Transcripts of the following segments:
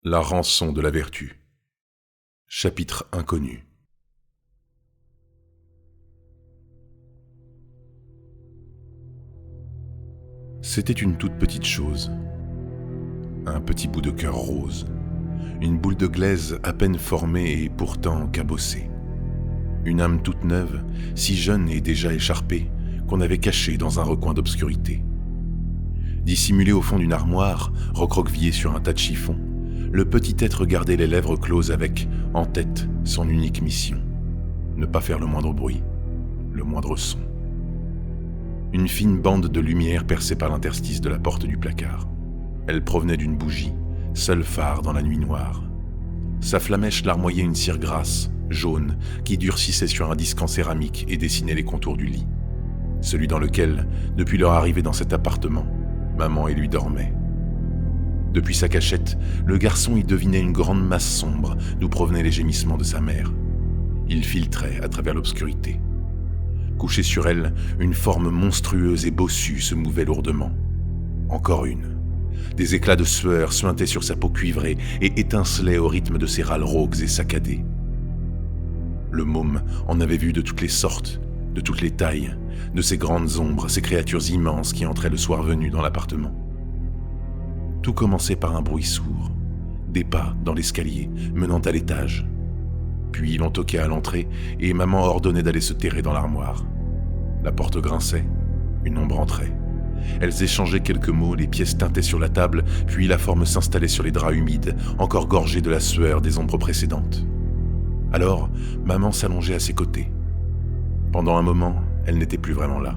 La rançon de la vertu. Chapitre inconnu. C'était une toute petite chose. Un petit bout de cœur rose. Une boule de glaise à peine formée et pourtant cabossée. Une âme toute neuve, si jeune et déjà écharpée, qu'on avait cachée dans un recoin d'obscurité. Dissimulé au fond d'une armoire, recroquevillé sur un tas de chiffons, le petit être gardait les lèvres closes avec, en tête, son unique mission. Ne pas faire le moindre bruit, le moindre son. Une fine bande de lumière perçait par l'interstice de la porte du placard. Elle provenait d'une bougie, seul phare dans la nuit noire. Sa flamèche larmoyait une cire grasse, jaune, qui durcissait sur un disque en céramique et dessinait les contours du lit. Celui dans lequel, depuis leur arrivée dans cet appartement, maman et lui dormaient. Depuis sa cachette, le garçon y devinait une grande masse sombre d'où provenaient les gémissements de sa mère. Il filtrait à travers l'obscurité. Couchée sur elle, une forme monstrueuse et bossue se mouvait lourdement. Encore une. Des éclats de sueur suintaient sur sa peau cuivrée et étincelaient au rythme de ses râles rauques et saccadés. Le môme en avait vu de toutes les sortes, de toutes les tailles, de ces grandes ombres, ces créatures immenses qui entraient le soir venu dans l'appartement. Tout commençait par un bruit sourd, des pas dans l'escalier menant à l'étage. Puis l'on toquait à l'entrée et maman ordonnait d'aller se terrer dans l'armoire. La porte grinçait, une ombre entrait. Elles échangeaient quelques mots, les pièces tintaient sur la table, puis la forme s'installait sur les draps humides, encore gorgés de la sueur des ombres précédentes. Alors, maman s'allongeait à ses côtés. Pendant un moment, elle n'était plus vraiment là.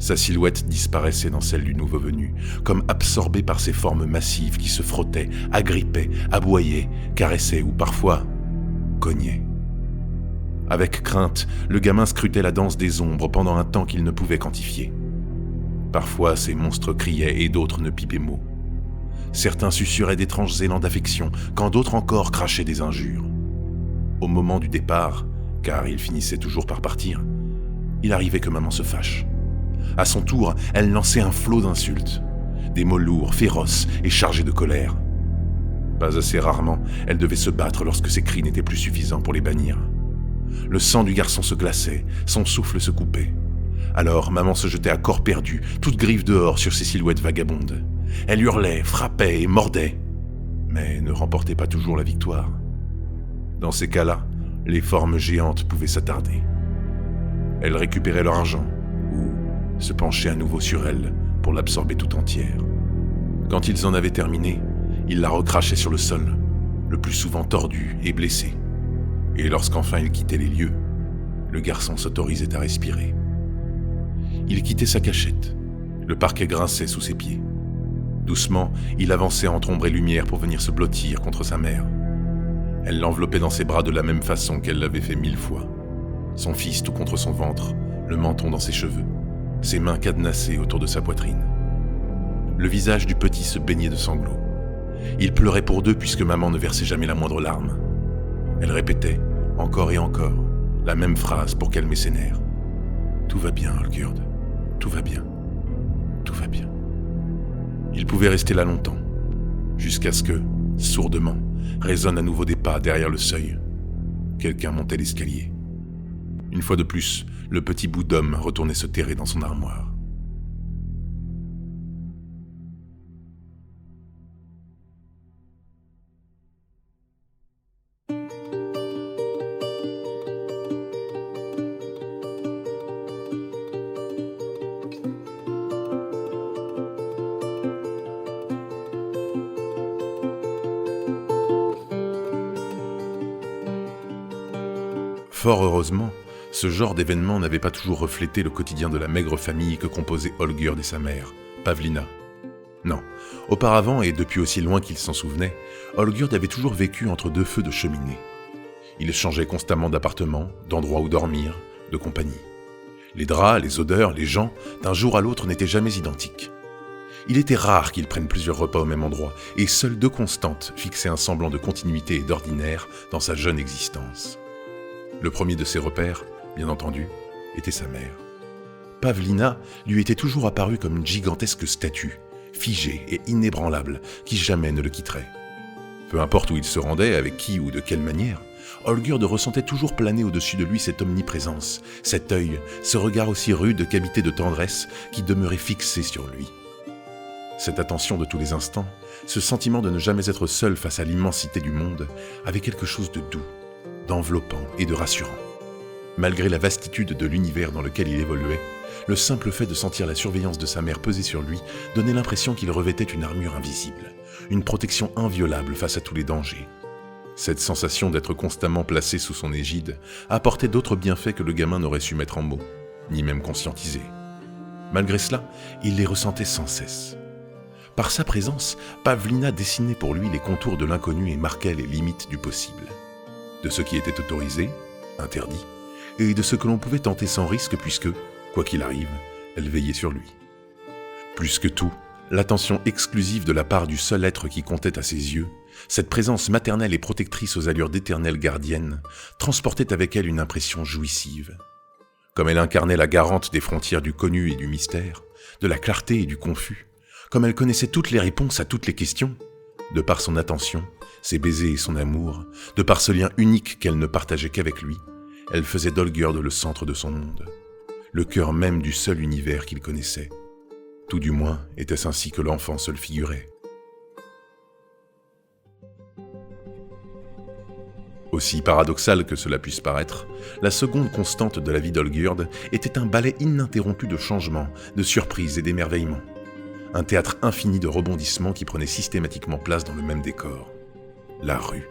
Sa silhouette disparaissait dans celle du nouveau venu, comme absorbée par ces formes massives qui se frottaient, agrippaient, aboyaient, caressaient ou parfois cognaient. Avec crainte, le gamin scrutait la danse des ombres pendant un temps qu'il ne pouvait quantifier. Parfois, ces monstres criaient et d'autres ne pipaient mot. Certains susurraient d'étranges élans d'affection, quand d'autres encore crachaient des injures. Au moment du départ, car il finissait toujours par partir, il arrivait que maman se fâche. À son tour, elle lançait un flot d'insultes, des mots lourds, féroces et chargés de colère. Pas assez rarement, elle devait se battre lorsque ses cris n'étaient plus suffisants pour les bannir. Le sang du garçon se glaçait, son souffle se coupait. Alors maman se jetait à corps perdu, toute griffe dehors sur ses silhouettes vagabondes. Elle hurlait, frappait et mordait, mais ne remportait pas toujours la victoire. Dans ces cas-là, les formes géantes pouvaient s'attarder. Elles récupéraient leur argent, ou se penchaient à nouveau sur elle pour l'absorber tout entière. Quand ils en avaient terminé, ils la recrachaient sur le sol, le plus souvent tordu et blessé. Et lorsqu'enfin ils quittaient les lieux, le garçon s'autorisait à respirer. Il quittait sa cachette, le parquet grinçait sous ses pieds. Doucement, il avançait entre ombre et lumière pour venir se blottir contre sa mère. Elle l'enveloppait dans ses bras de la même façon qu'elle l'avait fait 1000 fois. Son fils tout contre son ventre, le menton dans ses cheveux, ses mains cadenassées autour de sa poitrine. Le visage du petit se baignait de sanglots. Il pleurait pour deux puisque maman ne versait jamais la moindre larme. Elle répétait, encore et encore, la même phrase pour calmer ses nerfs. « Tout va bien, Olgerd. Tout va bien. Tout va bien. » Il pouvait rester là longtemps, jusqu'à ce que, sourdement, résonnent à nouveau des pas derrière le seuil. Quelqu'un montait l'escalier. Une fois de plus, le petit bout d'homme retournait se terrer dans son armoire. Fort heureusement, ce genre d'événement n'avait pas toujours reflété le quotidien de la maigre famille que composaient Olgerd et sa mère, Pavlina. Non, auparavant et depuis aussi loin qu'il s'en souvenait, Olgerd avait toujours vécu entre deux feux de cheminée. Il changeait constamment d'appartement, d'endroit où dormir, de compagnie. Les draps, les odeurs, les gens, d'un jour à l'autre n'étaient jamais identiques. Il était rare qu'ils prennent plusieurs repas au même endroit, et seules deux constantes fixaient un semblant de continuité et d'ordinaire dans sa jeune existence. Le premier de ses repères, bien entendu, était sa mère. Pavlina lui était toujours apparue comme une gigantesque statue, figée et inébranlable, qui jamais ne le quitterait. Peu importe où il se rendait, avec qui ou de quelle manière, Olgierd ressentait toujours planer au-dessus de lui cette omniprésence, cet œil, ce regard aussi rude qu'habité de tendresse qui demeurait fixé sur lui. Cette attention de tous les instants, ce sentiment de ne jamais être seul face à l'immensité du monde, avait quelque chose de doux, d'enveloppant et de rassurant. Malgré la vastitude de l'univers dans lequel il évoluait, le simple fait de sentir la surveillance de sa mère peser sur lui donnait l'impression qu'il revêtait une armure invisible, une protection inviolable face à tous les dangers. Cette sensation d'être constamment placé sous son égide apportait d'autres bienfaits que le gamin n'aurait su mettre en mots, ni même conscientiser. Malgré cela, il les ressentait sans cesse. Par sa présence, Pavlina dessinait pour lui les contours de l'inconnu et marquait les limites du possible. De ce qui était autorisé, interdit, et de ce que l'on pouvait tenter sans risque puisque, quoi qu'il arrive, elle veillait sur lui. Plus que tout, l'attention exclusive de la part du seul être qui comptait à ses yeux, cette présence maternelle et protectrice aux allures d'éternelle gardienne, transportait avec elle une impression jouissive. Comme elle incarnait la garante des frontières du connu et du mystère, de la clarté et du confus, comme elle connaissait toutes les réponses à toutes les questions, de par son attention, ses baisers et son amour, de par ce lien unique qu'elle ne partageait qu'avec lui, elle faisait d'Olgierd le centre de son monde, le cœur même du seul univers qu'il connaissait. Tout du moins était-ce ainsi que l'enfant se le figurait. Aussi paradoxal que cela puisse paraître, la seconde constante de la vie d'Olgierd était un ballet ininterrompu de changements, de surprises et d'émerveillements. Un théâtre infini de rebondissements qui prenait systématiquement place dans le même décor. La rue.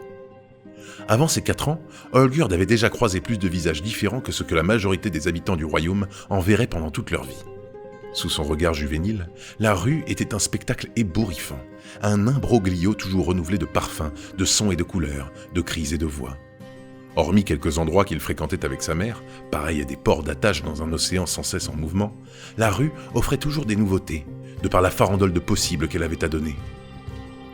Avant ses 4 ans, Olgierd avait déjà croisé plus de visages différents que ce que la majorité des habitants du royaume en verraient pendant toute leur vie. Sous son regard juvénile, la rue était un spectacle ébouriffant, un imbroglio toujours renouvelé de parfums, de sons et de couleurs, de cris et de voix. Hormis quelques endroits qu'il fréquentait avec sa mère, pareils à des ports d'attache dans un océan sans cesse en mouvement, la rue offrait toujours des nouveautés, de par la farandole de possibles qu'elle avait à donner.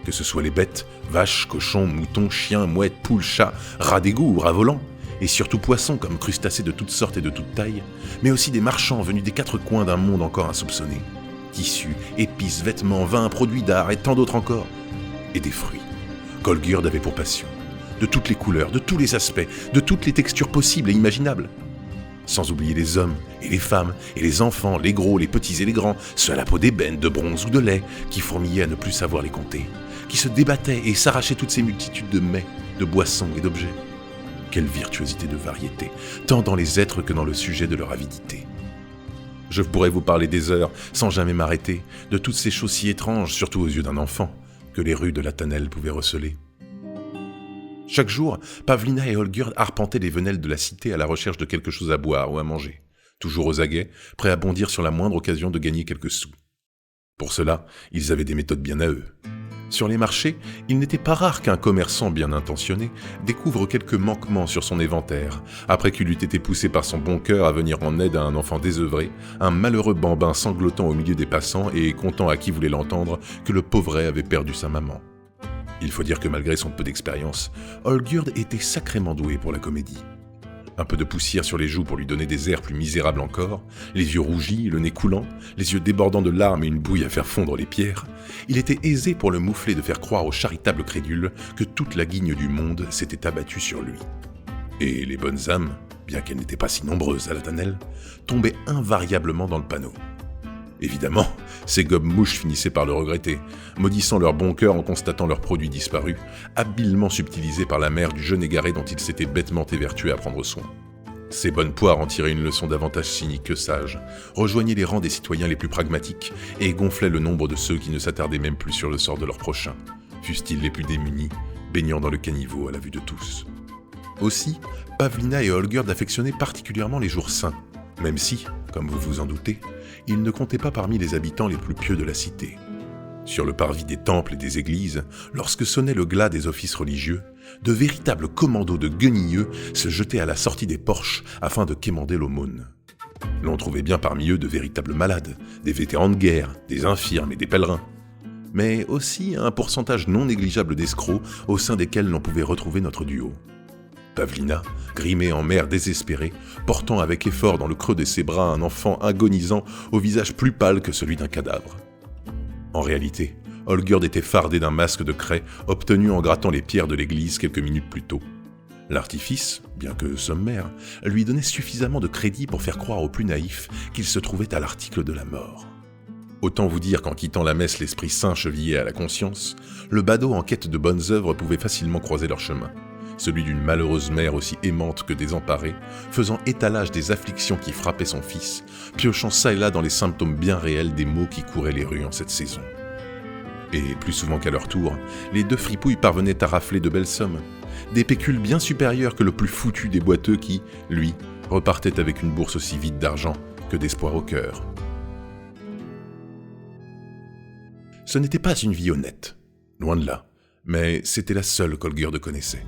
Que ce soit les bêtes, vaches, cochons, moutons, chiens, mouettes, poules, chats, rats d'égout ou rats volants, et surtout poissons comme crustacés de toutes sortes et de toutes tailles, mais aussi des marchands venus des 4 coins d'un monde encore insoupçonné. Tissus, épices, vêtements, vins, produits d'art et tant d'autres encore. Et des fruits, qu'Olgierd avait pour passion. De toutes les couleurs, de tous les aspects, de toutes les textures possibles et imaginables. Sans oublier les hommes et les femmes et les enfants, les gros, les petits et les grands, ceux à la peau d'ébène, de bronze ou de lait, qui fourmillaient à ne plus savoir les compter, qui se débattaient et s'arrachaient toutes ces multitudes de mets, de boissons et d'objets. Quelle virtuosité de variété, tant dans les êtres que dans le sujet de leur avidité. Je pourrais vous parler des heures, sans jamais m'arrêter, de toutes ces choses si étranges, surtout aux yeux d'un enfant, que les rues de la Tannelle pouvaient receler. Chaque jour, Pavlina et Olgierd arpentaient les venelles de la cité à la recherche de quelque chose à boire ou à manger, toujours aux aguets, prêts à bondir sur la moindre occasion de gagner quelques sous. Pour cela, ils avaient des méthodes bien à eux. Sur les marchés, il n'était pas rare qu'un commerçant bien intentionné découvre quelques manquements sur son éventaire, après qu'il eût été poussé par son bon cœur à venir en aide à un enfant désœuvré, un malheureux bambin sanglotant au milieu des passants et contant à qui voulait l'entendre que le pauvret avait perdu sa maman. Il faut dire que malgré son peu d'expérience, Olgierd était sacrément doué pour la comédie. Un peu de poussière sur les joues pour lui donner des airs plus misérables encore, les yeux rougis, le nez coulant, les yeux débordant de larmes et une bouille à faire fondre les pierres, il était aisé pour le moufler de faire croire aux charitables crédules que toute la guigne du monde s'était abattue sur lui. Et les bonnes âmes, bien qu'elles n'étaient pas si nombreuses à la Tannelle, tombaient invariablement dans le panneau. Évidemment, ces gobes-mouches finissaient par le regretter, maudissant leur bon cœur en constatant leurs produits disparus, habilement subtilisés par la mère du jeune égaré dont ils s'étaient bêtement évertués à prendre soin. Ces bonnes poires en tiraient une leçon davantage cynique que sage, rejoignaient les rangs des citoyens les plus pragmatiques et gonflaient le nombre de ceux qui ne s'attardaient même plus sur le sort de leurs prochains, fussent-ils les plus démunis, baignant dans le caniveau à la vue de tous. Aussi, Pavlina et Olgierd affectionnaient particulièrement les jours saints, même si, comme vous vous en doutez, ils ne comptaient pas parmi les habitants les plus pieux de la cité. Sur le parvis des temples et des églises, lorsque sonnait le glas des offices religieux, de véritables commandos de guenilleux se jetaient à la sortie des porches afin de quémander l'aumône. L'on trouvait bien parmi eux de véritables malades, des vétérans de guerre, des infirmes et des pèlerins, mais aussi un pourcentage non négligeable d'escrocs au sein desquels l'on pouvait retrouver notre duo. Pavlina, grimée en mère désespérée, portant avec effort dans le creux de ses bras un enfant agonisant au visage plus pâle que celui d'un cadavre. En réalité, Olgerd était fardé d'un masque de craie obtenu en grattant les pierres de l'église quelques minutes plus tôt. L'artifice, bien que sommaire, lui donnait suffisamment de crédit pour faire croire aux plus naïfs qu'il se trouvait à l'article de la mort. Autant vous dire qu'en quittant la messe l'Esprit Saint chevillé à la conscience, le badaud en quête de bonnes œuvres pouvait facilement croiser leur chemin, celui d'une malheureuse mère aussi aimante que désemparée, faisant étalage des afflictions qui frappaient son fils, piochant çà et là dans les symptômes bien réels des maux qui couraient les rues en cette saison. Et plus souvent qu'à leur tour, les deux fripouilles parvenaient à rafler de belles sommes, des pécules bien supérieures que le plus foutu des boiteux qui, lui, repartait avec une bourse aussi vide d'argent que d'espoir au cœur. Ce n'était pas une vie honnête, loin de là, mais c'était la seule qu'Olgerd connaissait.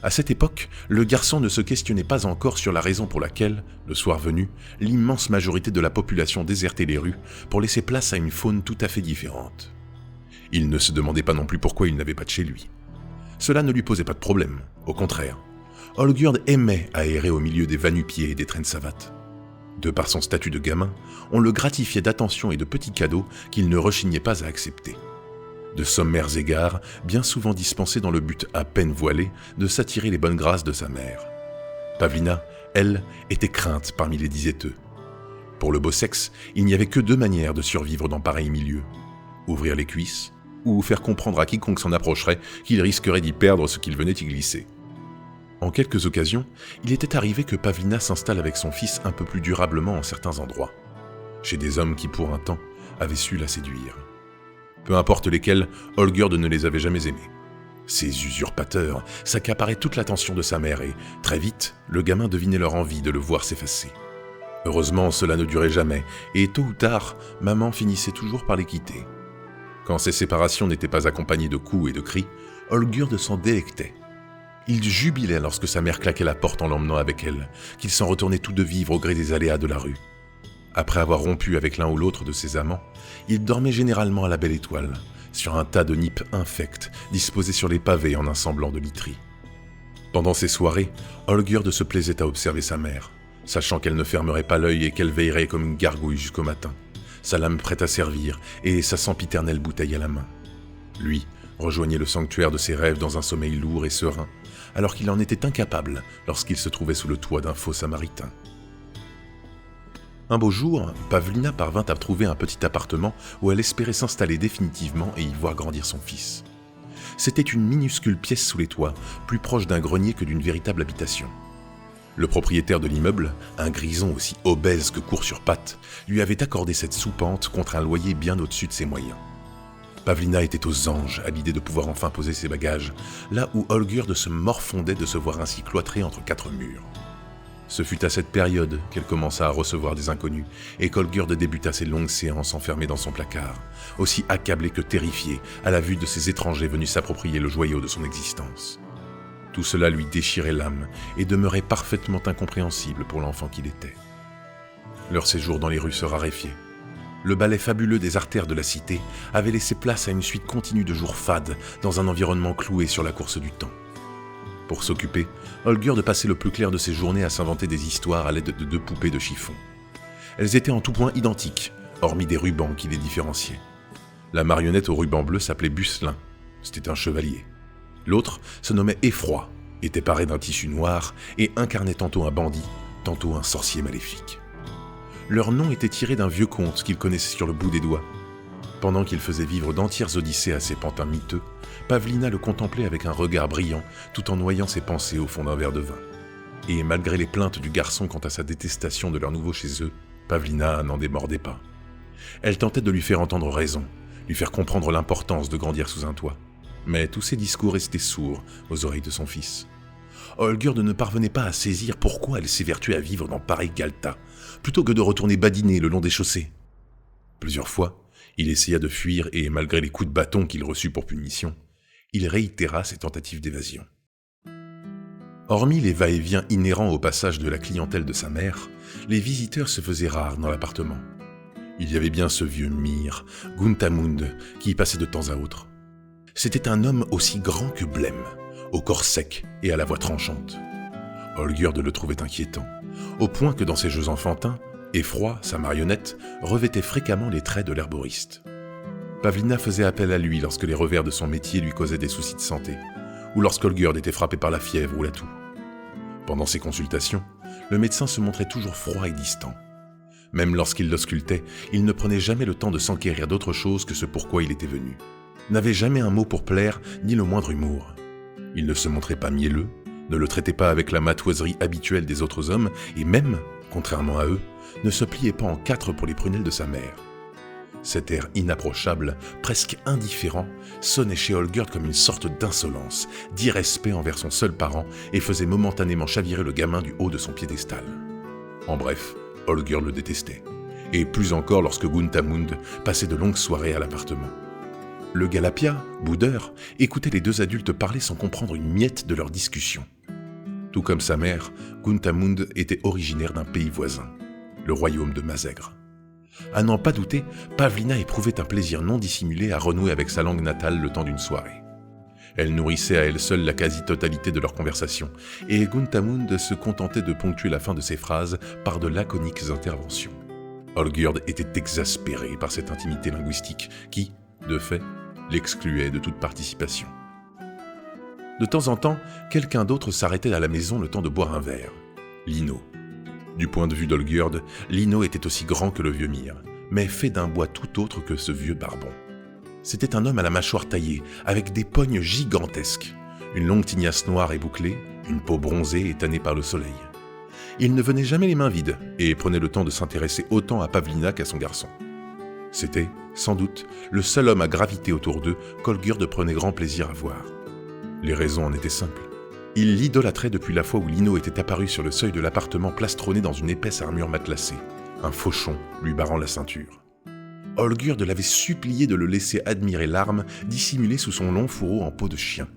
À cette époque, le garçon ne se questionnait pas encore sur la raison pour laquelle, le soir venu, l'immense majorité de la population désertait les rues pour laisser place à une faune tout à fait différente. Il ne se demandait pas non plus pourquoi il n'avait pas de chez lui. Cela ne lui posait pas de problème, au contraire. Olgerd aimait aérer au milieu des va-nu-pieds et des traînes savates. De par son statut de gamin, on le gratifiait d'attentions et de petits cadeaux qu'il ne rechignait pas à accepter. De sommaires égards, bien souvent dispensés dans le but à peine voilé de s'attirer les bonnes grâces de sa mère. Pavlina, elle, était crainte parmi les diséteux. Pour le beau sexe, il n'y avait que deux manières de survivre dans pareil milieu. Ouvrir les cuisses, ou faire comprendre à quiconque s'en approcherait qu'il risquerait d'y perdre ce qu'il venait y glisser. En quelques occasions, il était arrivé que Pavlina s'installe avec son fils un peu plus durablement en certains endroits, chez des hommes qui, pour un temps, avaient su la séduire. Peu importe lesquels, Olgerd ne les avait jamais aimés. Ces usurpateurs s'accaparaient toute l'attention de sa mère et, très vite, le gamin devinait leur envie de le voir s'effacer. Heureusement, cela ne durait jamais, et tôt ou tard, maman finissait toujours par les quitter. Quand ces séparations n'étaient pas accompagnées de coups et de cris, Olgerd s'en délectait. Il jubilait lorsque sa mère claquait la porte en l'emmenant avec elle, qu'il s'en retournait tout de vivre au gré des aléas de la rue. Après avoir rompu avec l'un ou l'autre de ses amants, il dormait généralement à la belle étoile, sur un tas de nippes infectes disposés sur les pavés en un semblant de literie. Pendant ces soirées, Olgerd se plaisait à observer sa mère, sachant qu'elle ne fermerait pas l'œil et qu'elle veillerait comme une gargouille jusqu'au matin, sa lame prête à servir et sa sempiternelle bouteille à la main. Lui rejoignait le sanctuaire de ses rêves dans un sommeil lourd et serein, alors qu'il en était incapable lorsqu'il se trouvait sous le toit d'un faux samaritain. Un beau jour, Pavlina parvint à trouver un petit appartement où elle espérait s'installer définitivement et y voir grandir son fils. C'était une minuscule pièce sous les toits, plus proche d'un grenier que d'une véritable habitation. Le propriétaire de l'immeuble, un grison aussi obèse que court sur pattes, lui avait accordé cette soupente contre un loyer bien au-dessus de ses moyens. Pavlina était aux anges à l'idée de pouvoir enfin poser ses bagages, là où Olgerd se morfondait de se voir ainsi cloîtré entre quatre murs. Ce fut à cette période qu'elle commença à recevoir des inconnus et qu'Olgerd débuta ses longues séances enfermées dans son placard, aussi accablé que terrifié à la vue de ces étrangers venus s'approprier le joyau de son existence. Tout cela lui déchirait l'âme et demeurait parfaitement incompréhensible pour l'enfant qu'il était. Leur séjour dans les rues se raréfiait. Le ballet fabuleux des artères de la cité avait laissé place à une suite continue de jours fades dans un environnement cloué sur la course du temps. Pour s'occuper, Olgerd passait le plus clair de ses journées à s'inventer des histoires à l'aide de deux poupées de chiffon. Elles étaient en tout point identiques, hormis des rubans qui les différenciaient. La marionnette au ruban bleu s'appelait Busselin, c'était un chevalier. L'autre se nommait Effroi, était paré d'un tissu noir et incarnait tantôt un bandit, tantôt un sorcier maléfique. Leur nom était tiré d'un vieux conte qu'il connaissait sur le bout des doigts. Pendant qu'il faisait vivre d'entières odyssées à ses pantins miteux, Pavlina le contemplait avec un regard brillant tout en noyant ses pensées au fond d'un verre de vin. Et malgré les plaintes du garçon quant à sa détestation de leur nouveau chez eux, Pavlina n'en démordait pas. Elle tentait de lui faire entendre raison, lui faire comprendre l'importance de grandir sous un toit. Mais tous ces discours restaient sourds aux oreilles de son fils. Olgerd ne parvenait pas à saisir pourquoi elle s'évertuait à vivre dans pareil galetas, plutôt que de retourner badiner le long des chaussées. Plusieurs fois, il essaya de fuir et, malgré les coups de bâton qu'il reçut pour punition, il réitéra ses tentatives d'évasion. Hormis les va-et-vient inhérents au passage de la clientèle de sa mère, les visiteurs se faisaient rares dans l'appartement. Il y avait bien ce vieux Mir, Guntamund, qui y passait de temps à autre. C'était un homme aussi grand que blême, au corps sec et à la voix tranchante. Olgerd le trouvait inquiétant, au point que dans ses jeux enfantins, Effroi, sa marionnette, revêtait fréquemment les traits de l'herboriste. Pavlina faisait appel à lui lorsque les revers de son métier lui causaient des soucis de santé, ou lorsqu'Olgjerd était frappé par la fièvre ou la toux. Pendant ses consultations, le médecin se montrait toujours froid et distant. Même lorsqu'il l'auscultait, il ne prenait jamais le temps de s'enquérir d'autre chose que ce pourquoi il était venu. N'avait jamais un mot pour plaire, ni le moindre humour. Il ne se montrait pas mielleux, ne le traitait pas avec la matoiserie habituelle des autres hommes, et même, contrairement à eux, ne se pliait pas en quatre pour les prunelles de sa mère. Cet air inapprochable, presque indifférent, sonnait chez Olgjerd comme une sorte d'insolence, d'irrespect envers son seul parent et faisait momentanément chavirer le gamin du haut de son piédestal. En bref, Olgjerd le détestait, et plus encore lorsque Guntamund passait de longues soirées à l'appartement. Le Galapia, boudeur, écoutait les deux adultes parler sans comprendre une miette de leur discussion. Tout comme sa mère, Guntamund était originaire d'un pays voisin, le royaume de Mazègre. À n'en pas douter, Pavlina éprouvait un plaisir non dissimulé à renouer avec sa langue natale le temps d'une soirée. Elle nourrissait à elle seule la quasi-totalité de leur conversation, et Guntamund se contentait de ponctuer la fin de ses phrases par de laconiques interventions. Olgjerd était exaspéré par cette intimité linguistique qui, de fait, l'excluait de toute participation. De temps en temps, quelqu'un d'autre s'arrêtait à la maison le temps de boire un verre. Lino. Du point de vue d'Olgjerd, Lino était aussi grand que le vieux Myr, mais fait d'un bois tout autre que ce vieux barbon. C'était un homme à la mâchoire taillée, avec des pognes gigantesques, une longue tignasse noire et bouclée, une peau bronzée et tannée par le soleil. Il ne venait jamais les mains vides, et prenait le temps de s'intéresser autant à Pavlina qu'à son garçon. C'était, sans doute, le seul homme à graviter autour d'eux qu'Olgjerd prenait grand plaisir à voir. Les raisons en étaient simples. Il l'idolâtrait depuis la fois où Lino était apparu sur le seuil de l'appartement plastronné dans une épaisse armure matelassée, un fauchon lui barrant la ceinture. Olgjerd l'avait supplié de le laisser admirer l'arme dissimulée sous son long fourreau en peau de chien.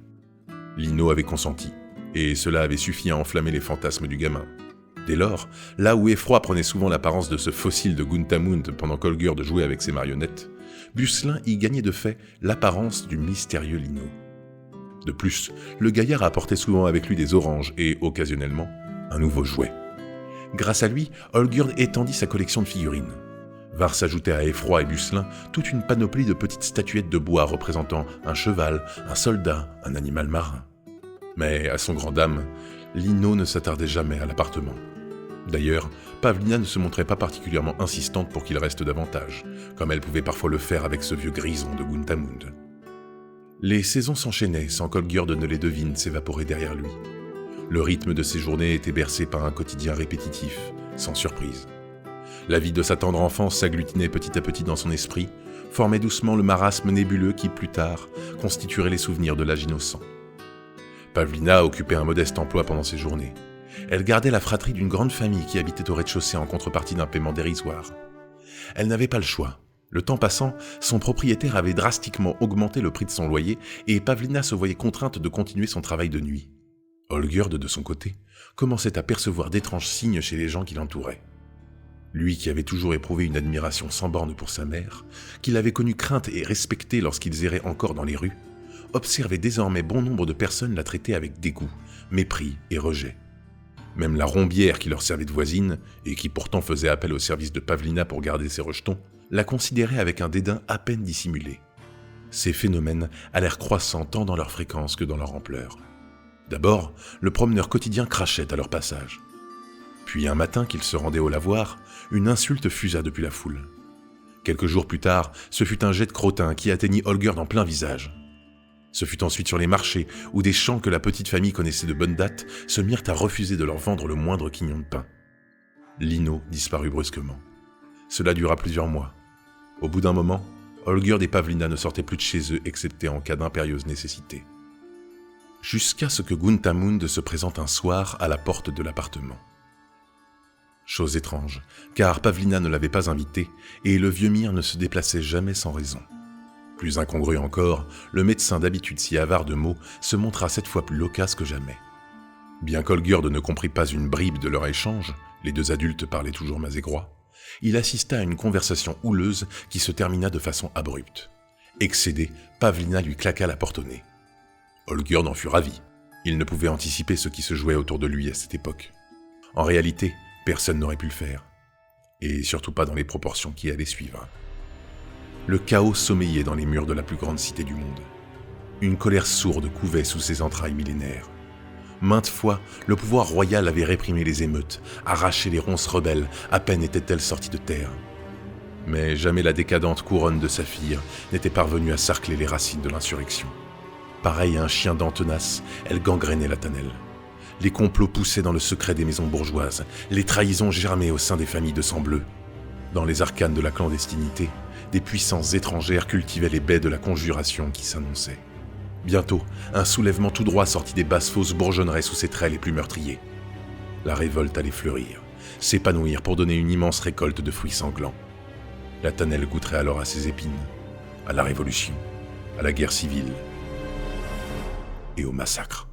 Lino avait consenti, et cela avait suffi à enflammer les fantasmes du gamin. Dès lors, là où Effroi prenait souvent l'apparence de ce fossile de Guntamund pendant qu'Olgjerd jouait avec ses marionnettes, Bucelin y gagnait de fait l'apparence du mystérieux Lino. De plus, le gaillard apportait souvent avec lui des oranges et, occasionnellement, un nouveau jouet. Grâce à lui, Olgjerd étendit sa collection de figurines. Vinrent s'ajouter à Effroi et Bucelin toute une panoplie de petites statuettes de bois représentant un cheval, un soldat, un animal marin. Mais, à son grand dam, Lino ne s'attardait jamais à l'appartement. D'ailleurs, Pavlina ne se montrait pas particulièrement insistante pour qu'il reste davantage, comme elle pouvait parfois le faire avec ce vieux grison de Guntamund. Les saisons s'enchaînaient sans qu'Olgjerd ne les devine s'évaporer derrière lui. Le rythme de ses journées était bercé par un quotidien répétitif, sans surprise. La vie de sa tendre enfance s'agglutinait petit à petit dans son esprit, formait doucement le marasme nébuleux qui, plus tard, constituerait les souvenirs de l'âge innocent. Pavlina occupait un modeste emploi pendant ses journées. Elle gardait la fratrie d'une grande famille qui habitait au rez-de-chaussée en contrepartie d'un paiement dérisoire. Elle n'avait pas le choix. Le temps passant, son propriétaire avait drastiquement augmenté le prix de son loyer et Pavlina se voyait contrainte de continuer son travail de nuit. Olgjerd, de son côté, commençait à percevoir d'étranges signes chez les gens qui l'entouraient. Lui qui avait toujours éprouvé une admiration sans borne pour sa mère, qu'il avait connue crainte et respectée lorsqu'ils erraient encore dans les rues, observait désormais bon nombre de personnes la traiter avec dégoût, mépris et rejet. Même la rombière qui leur servait de voisine, et qui pourtant faisait appel au service de Pavlina pour garder ses rejetons, la considérait avec un dédain à peine dissimulé. Ces phénomènes allèrent croissant tant dans leur fréquence que dans leur ampleur. D'abord, le promeneur quotidien crachait à leur passage. Puis un matin qu'ils se rendaient au lavoir, une insulte fusa depuis la foule. Quelques jours plus tard, ce fut un jet de crottin qui atteignit Olgjerd en plein visage. Ce fut ensuite sur les marchés, où des champs que la petite famille connaissait de bonne date se mirent à refuser de leur vendre le moindre quignon de pain. Lino disparut brusquement. Cela dura plusieurs mois. Au bout d'un moment, Olgjerd et Pavlina ne sortaient plus de chez eux excepté en cas d'impérieuse nécessité. Jusqu'à ce que Guntamund se présente un soir à la porte de l'appartement. Chose étrange, car Pavlina ne l'avait pas invité et le vieux Myr ne se déplaçait jamais sans raison. Plus incongru encore, le médecin d'habitude si avare de mots se montra cette fois plus loquace que jamais. Bien qu'Olgjerd ne comprit pas une bribe de leur échange, les deux adultes parlaient toujours mazégrois, il assista à une conversation houleuse qui se termina de façon abrupte. Excédé, Pavlina lui claqua la porte au nez. Olgjerd en fut ravi. Il ne pouvait anticiper ce qui se jouait autour de lui à cette époque. En réalité, personne n'aurait pu le faire. Et surtout pas dans les proportions qui allaient suivre. Le chaos sommeillait dans les murs de la plus grande cité du monde. Une colère sourde couvait sous ses entrailles millénaires. Maintes fois, le pouvoir royal avait réprimé les émeutes, arraché les ronces rebelles, à peine étaient-elles sorties de terre. Mais jamais la décadente couronne de Saphir n'était parvenue à sarcler les racines de l'insurrection. Pareil à un chien dent tenace, elle gangrénait la tannelle. Les complots poussaient dans le secret des maisons bourgeoises, les trahisons germaient au sein des familles de sang bleu. Dans les arcanes de la clandestinité, des puissances étrangères cultivaient les baies de la conjuration qui s'annonçait. Bientôt, un soulèvement tout droit sorti des basses fosses bourgeonnerait sous ses traits les plus meurtriers. La révolte allait fleurir, s'épanouir pour donner une immense récolte de fruits sanglants. La tannelle goûterait alors à ses épines, à la révolution, à la guerre civile et au massacre.